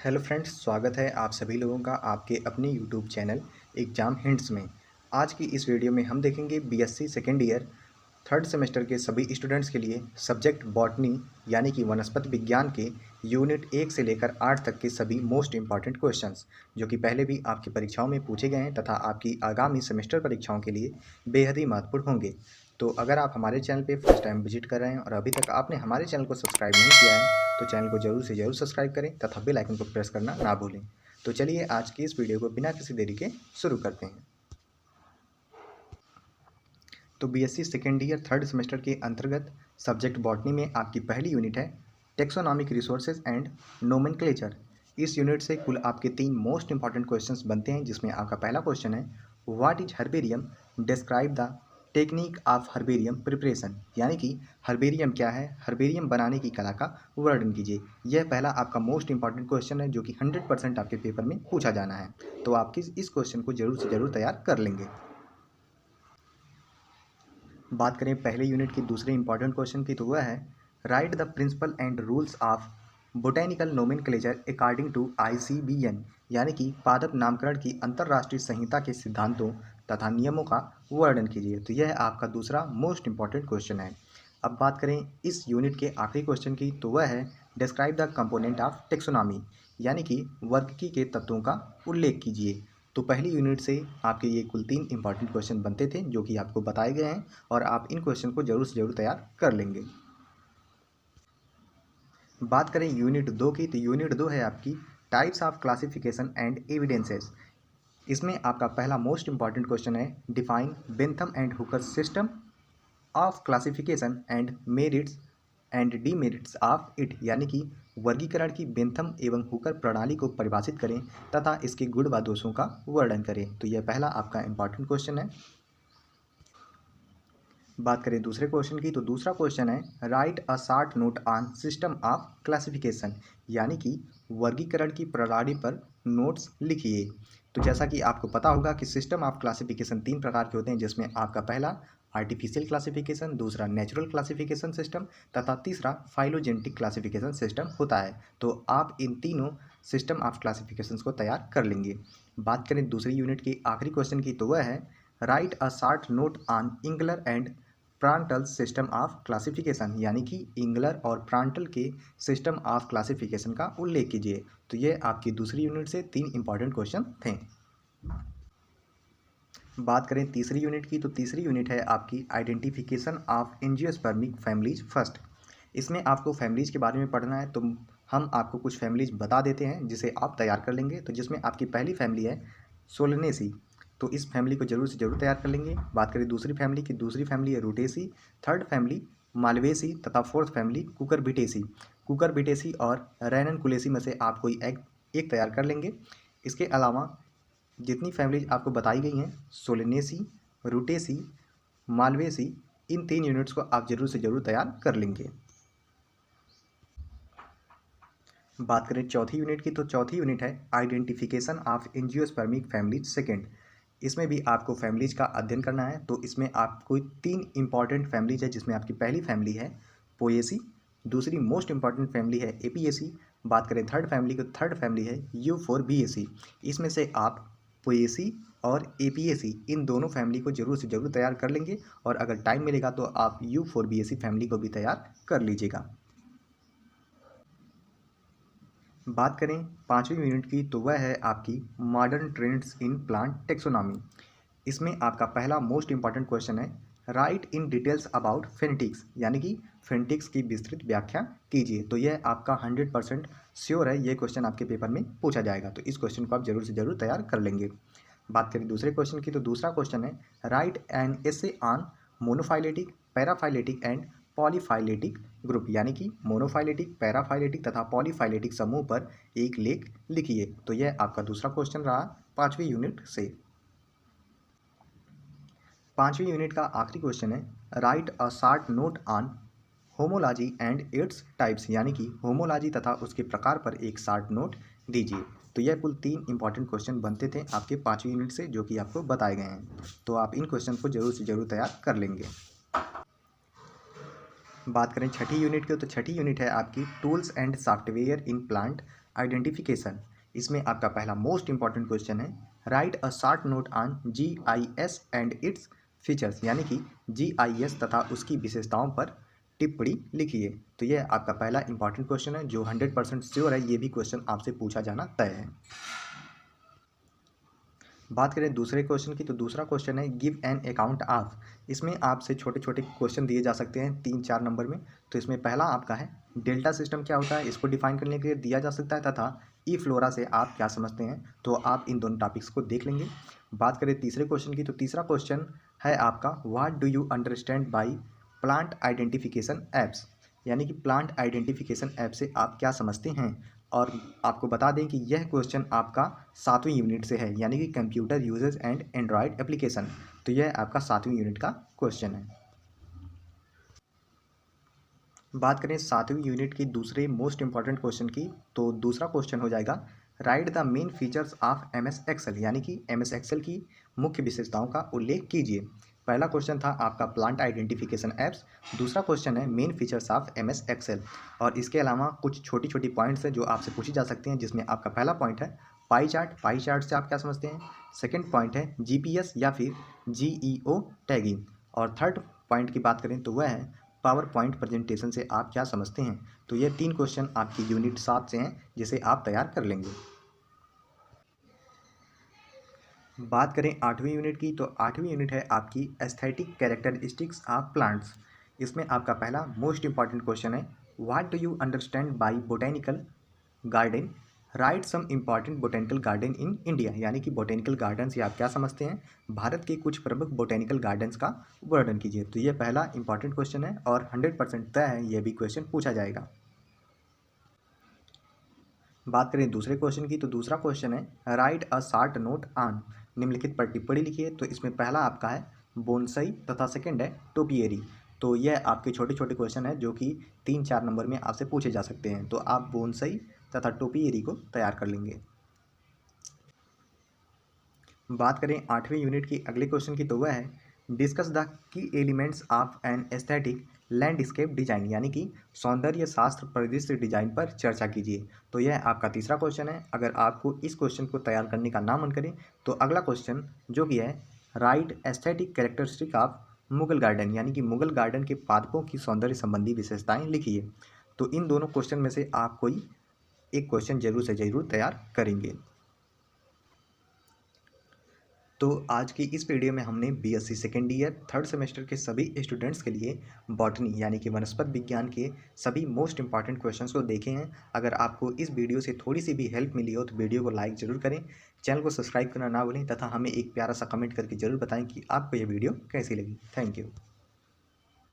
Hello friends, स्वागत है आप सभी लोगों का आपके अपने यूट्यूब चैनल एग्ज़ाम हिंट्स में। आज की इस वीडियो में हम देखेंगे BSc second year third semester के सभी स्टूडेंट्स के लिए सब्जेक्ट बॉटनी यानी कि वनस्पति विज्ञान के यूनिट 1 से लेकर 8 तक के सभी मोस्ट इंपॉर्टेंट क्वेश्चंस जो कि पहले भी आपकी परीक्षाओं में पूछे गए हैं तथा आपकी आगामी सेमेस्टर परीक्षाओं के लिए बेहद ही महत्वपूर्ण होंगे। तो अगर आप हमारे चैनल पे फर्स्ट टाइम विजिट कर रहे हैं और अभी तक आपने हमारे चैनल को सब्सक्राइब नहीं किया है तो चैनल को जरूर से जरूर सब्सक्राइब करें तथा बेल आइकन को प्रेस करना ना भूलें। तो चलिए आज की इस वीडियो को बिना किसी देरी के शुरू करते हैं। तो BSc second year third semester के अंतर्गत सब्जेक्ट बॉटनी में आपकी पहली यूनिट है टेक्सोनॉमिक रिसोर्सेज एंड नोमेनक्लेचर। इस यूनिट से कुल आपके 3 मोस्ट इंपॉर्टेंट क्वेश्चंस बनते हैं, जिसमें आपका पहला क्वेश्चन है what is herbarium, describe the technique of herbarium preparation, यानी कि हर्बेरियम क्या है, हर्बेरियम बनाने की कला का वर्णन कीजिए। यह पहला आपका मोस्ट इंपॉर्टेंट क्वेश्चन है जो कि 100% आपके पेपर में पूछा जाना है, तो आप इस क्वेश्चन को जरूर से जरूर तैयार कर लेंगे। बात करें पहले यूनिट की दूसरे इंपॉर्टेंट क्वेश्चन की, तो वह है write the principle and rules of botanical nomenclature according to ICBN, यानी कि पादप नामकरण की अंतर्राष्ट्रीय संहिता के सिद्धांतों तथा नियमों का वर्णन कीजिए। तो यह आपका दूसरा मोस्ट इंपॉर्टेंट क्वेश्चन है। अब बात करें इस यूनिट के आखिरी क्वेश्चन की, तो वह है describe the component of taxonomy, यानी कि वर्गीकी के तत्वों का उल्लेख कीजिए। तो पहली यूनिट से आपके ये कुल 3 इंपॉर्टेंट क्वेश्चन बनते थे जो कि आपको बताए गए हैं और आप इन क्वेश्चन को जरूर से जरूर तैयार कर लेंगे। बात करें यूनिट 2 की, तो यूनिट 2 है आपकी types of classification and evidences. इसमें आपका पहला मोस्ट इंपॉर्टेंट क्वेश्चन है define Bentham and Hooker system of classification and merits and demerits of it, यानी कि वर्गीकरण की बेंथम एवं हुकर प्रणाली को परिभाषित करें तथा इसके गुण व दोषों का वर्णन करें। तो यह पहला आपका इंपॉर्टेंट क्वेश्चन है। बात करें दूसरे क्वेश्चन की, तो दूसरा क्वेश्चन है write a short note on system of classification, यानी कि वर्गीकरण की प्रणाली पर नोट्स लिखिए। तो जैसा कि आपको पता होगा कि सिस्टम ऑफ क्लासिफिकेशन 3 प्रकार के होते हैं, जिसमें आपका पहला आर्टिफिशियल क्लासिफिकेशन, दूसरा नेचुरल क्लासिफिकेशन सिस्टम तथा तीसरा फाइलोजेनेटिक क्लासिफिकेशन सिस्टम होता है। तो आप इन तीनों सिस्टम ऑफ क्लासिफिकेशन को तैयार कर लेंगे। बात करें दूसरी यूनिट के आखिरी क्वेश्चन की, तो वह है write a short note on Engler and Prantl system of classification, यानी कि इंगलर और प्रांटल के सिस्टम ऑफ क्लासिफिकेशन का उल्लेख कीजिए। तो ये आपकी दूसरी यूनिट से 3 इंपॉर्टेंट क्वेश्चन थे। बात करें तीसरी यूनिट की, तो तीसरी यूनिट है आपकी identification of angiospermic families first. इसमें आपको फैमिलीज के बारे में पढ़ना है, तो हम आपको कुछ फैमिलीज बता देते हैं जिसे आप तैयार कर लेंगे। तो जिसमें आपकी पहली फैमिली है सोलनेसी, तो इस फैमिली को जरूर से जरूर तैयार कर लेंगे। बात करें दूसरी फैमिली की, दूसरी फैमिली है रूटेसी, थर्ड फैमिली मालवेसी तथा फोर्थ फैमिली कुकरबिटेसी। कुकरबिटेसी और रैननकुलेसी में से आप कोई एक तैयार कर लेंगे। इसके अलावा जितनी फैमिलीज आपको बताई गई हैं सोलेनेसी, रूटेसी, मालवेसी, इन 3 यूनिट्स को आप जरूर से जरूर तैयार कर लेंगे। बात करें चौथी यूनिट की, तो चौथी यूनिट है identification of angiospermic families second. इसमें भी आपको फैमिलीज का अध्ययन करना है। तो इसमें आपको 3 इंपॉर्टेंट फैमिलीज है, जिसमें आपकी पहली फैमिली है पोएसी, दूसरी मोस्ट इंपॉर्टेंट फैमिली है एपीएसी। बात करें थर्ड फैमिली की, थर्ड फैमिली है U4BAC। इसमें से आप पोएसी और एपीएसी इन दोनों फैमिली को जरूर से जरूर तैयार कर लेंगे और अगर टाइम मिलेगा तो आप U4BAC फैमिली को भी तैयार कर लीजिएगा। बात करें पाँचवीं यूनिट की, तो वह है आपकी modern trends in plant taxonomy. इसमें आपका पहला मोस्ट इंपॉर्टेंट क्वेश्चन है right in details about phonetics, यानी कि फेनेटिक्स की विस्तृत व्याख्या कीजिए। तो यह आपका 100% श्योर है, ये क्वेश्चन आपके पेपर में पूछा जाएगा, तो इस क्वेश्चन को आप जरूर से जरूर तैयार कर लेंगे। बात करें दूसरे क्वेश्चन की, तो दूसरा क्वेश्चन है right an essay on monophyletic, paraphyletic and polyphyletic group, यानी कि मोनोफाइलेटिक, पैराफाइलेटिक तथा पॉलीफाइलेटिक समूह पर एक लेख लिखिए। तो यह आपका दूसरा क्वेश्चन रहा पाँचवीं यूनिट से। पाँचवीं यूनिट का आखिरी क्वेश्चन है write a short note on homology and its types, यानी कि होमोलॉजी तथा उसके प्रकार पर एक शॉर्ट नोट दीजिए। तो यह कुल 3 इंपॉर्टेंट क्वेश्चन बनते थे आपके पाँचवीं यूनिट से, जो कि आपको बताए गए हैं। तो आप इन क्वेश्चन को जरूर से जरूर तैयार कर लेंगे। बात करें छठी यूनिट की, तो छठी यूनिट है आपकी tools and software in plant identification. इसमें आपका पहला मोस्ट इंपॉर्टेंट क्वेश्चन है, write a short note on GIS and its features, यानी कि GIS तथा उसकी विशेषताओं पर टिप्पणी लिखिए। तो यह आपका पहला इंपॉर्टेंट क्वेश्चन है जो 100% श्योर है ये भी क्वेश्चन आपसे पूछा जाना तय है। बात करें दूसरे क्वेश्चन की, तो दूसरा क्वेश्चन है गिव एन अकाउंट ऑफ। इसमें आपसे छोटे छोटे क्वेश्चन दिए जा सकते हैं 3-4 नंबर में। तो इसमें पहला आपका है डेल्टा सिस्टम क्या होता है, इसको डिफाइन करने के लिए दिया जा सकता है, तथा ई फ्लोरा से आप क्या समझते हैं, तो आप इन दोनों टॉपिक्स को देख लेंगे। बात करें तीसरे क्वेश्चन की, तो तीसरा क्वेश्चन है आपका what do you understand by plant identification apps, यानी कि प्लांट आइडेंटिफिकेशन ऐप से आप क्या समझते हैं। और आपको बता दें कि यह क्वेश्चन आपका 7वीं यूनिट से है, यानी कि computer usages and Android application. तो यह आपका 7वीं यूनिट का क्वेश्चन है। बात करें 7वीं यूनिट की दूसरे मोस्ट इंपॉर्टेंट क्वेश्चन की, तो दूसरा क्वेश्चन हो जाएगा write the main features of MS Excel, यानी कि MS एक्सेल की मुख्य विशेषताओं का उल्लेख कीजिए। पहला क्वेश्चन था आपका प्लांट आइडेंटिफिकेशन ऐप्स, दूसरा क्वेश्चन है main features of MS Excel. और इसके अलावा कुछ छोटी छोटी पॉइंट्स हैं जो आपसे पूछी जा सकती हैं, जिसमें आपका पहला पॉइंट है पाई चार्ट। पाई चार्ट से आप क्या समझते हैं। सेकेंड पॉइंट है GPS या फिर GEO टैगिंग। और थर्ड पॉइंट की बात करें तो वह है पावर पॉइंट प्रेजेंटेशन से आप क्या समझते हैं। तो ये 3 क्वेश्चन आपकी यूनिट 7 से हैं जिसे आप तैयार कर लेंगे। बात करें 8वीं यूनिट की, तो 8वीं यूनिट है आपकी एस्थेटिक कैरेक्टरिस्टिक्स ऑफ प्लांट्स। इसमें आपका पहला मोस्ट इंपॉर्टेंट क्वेश्चन है what do you understand by botanical garden, write some important botanical garden in India, यानी कि बोटेनिकल गार्डन से आप क्या समझते हैं, भारत के कुछ प्रमुख बोटेनिकल गार्डन्स का वर्णन कीजिए। तो ये पहला इंपॉर्टेंट क्वेश्चन है और 100% तय है ये भी क्वेश्चन पूछा जाएगा। बात करें दूसरे क्वेश्चन की, तो दूसरा क्वेश्चन है write a short note on, निम्नलिखित पर टिप्पणी लिखिए। तो इसमें पहला आपका है बोनसाई तथा सेकंड है टोपियरी। तो यह आपके छोटे छोटे क्वेश्चन है जो कि 3-4 नंबर में आपसे पूछे जा सकते हैं। तो आप बोनसाई तथा टोपियरी को तैयार कर लेंगे। बात करें 8वीं यूनिट की अगले क्वेश्चन की, तो वह है discuss the key elements of an aesthetic landscape design, यानी कि सौंदर्य शास्त्र परिदृश्य डिजाइन पर चर्चा कीजिए। तो यह आपका तीसरा क्वेश्चन है। अगर आपको इस क्वेश्चन को तैयार करने का ना मन करें तो अगला क्वेश्चन जो कि है right aesthetic characteristic of Mughal garden, यानी कि मुगल गार्डन के पादपों की सौंदर्य संबंधी विशेषताएं लिखिए। तो इन दोनों क्वेश्चन में से आप कोई एक क्वेश्चन जरूर से जरूर तैयार करेंगे। तो आज की इस वीडियो में हमने BSc second year 3rd semester के सभी स्टूडेंट्स के लिए बॉटनी यानी कि वनस्पति विज्ञान के सभी मोस्ट इंपॉर्टेंट क्वेश्चंस को देखे हैं। अगर आपको इस वीडियो से थोड़ी सी भी हेल्प मिली हो तो वीडियो को लाइक ज़रूर करें, चैनल को सब्सक्राइब करना ना भूलें, तथा हमें एक प्यारा सा कमेंट करके ज़रूर बताएं कि आपको ये वीडियो कैसी लगी। Thank you.